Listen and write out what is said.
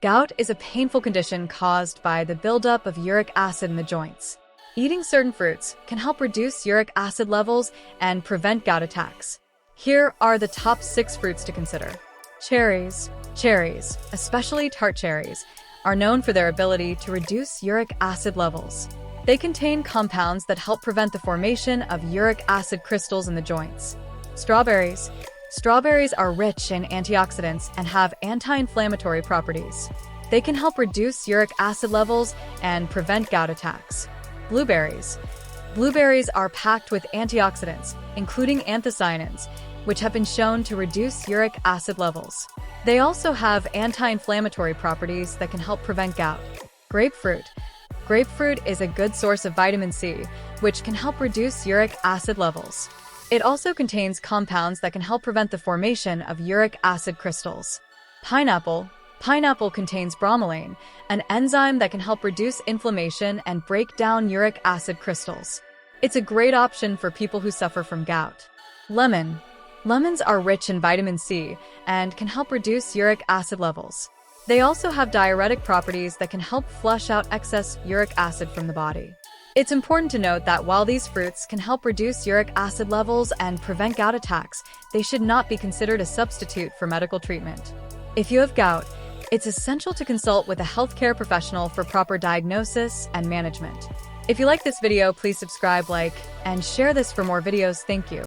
Gout is a painful condition caused by the buildup of uric acid in the joints. Eating certain fruits can help reduce uric acid levels and prevent gout attacks. Here are the top 6 fruits to consider. Cherries. Cherries, especially tart cherries, are known for their ability to reduce uric acid levels. They contain compounds that help prevent the formation of uric acid crystals in the joints. Strawberries. Strawberries are rich in antioxidants and have anti-inflammatory properties. They can help reduce uric acid levels and prevent gout attacks. Blueberries. Blueberries are packed with antioxidants, including anthocyanins, which have been shown to reduce uric acid levels. They also have anti-inflammatory properties that can help prevent gout. Grapefruit. Grapefruit is a good source of vitamin C, which can help reduce uric acid levels. It also contains compounds that can help prevent the formation of uric acid crystals. Pineapple. Pineapple contains bromelain, an enzyme that can help reduce inflammation and break down uric acid crystals. It's a great option for people who suffer from gout. Lemon. Lemons are rich in vitamin C and can help reduce uric acid levels. They also have diuretic properties that can help flush out excess uric acid from the body. It's important to note that while these fruits can help reduce uric acid levels and prevent gout attacks, they should not be considered a substitute for medical treatment. If you have gout, it's essential to consult with a healthcare professional for proper diagnosis and management. If you like this video, please subscribe, like, and share this for more videos. Thank you.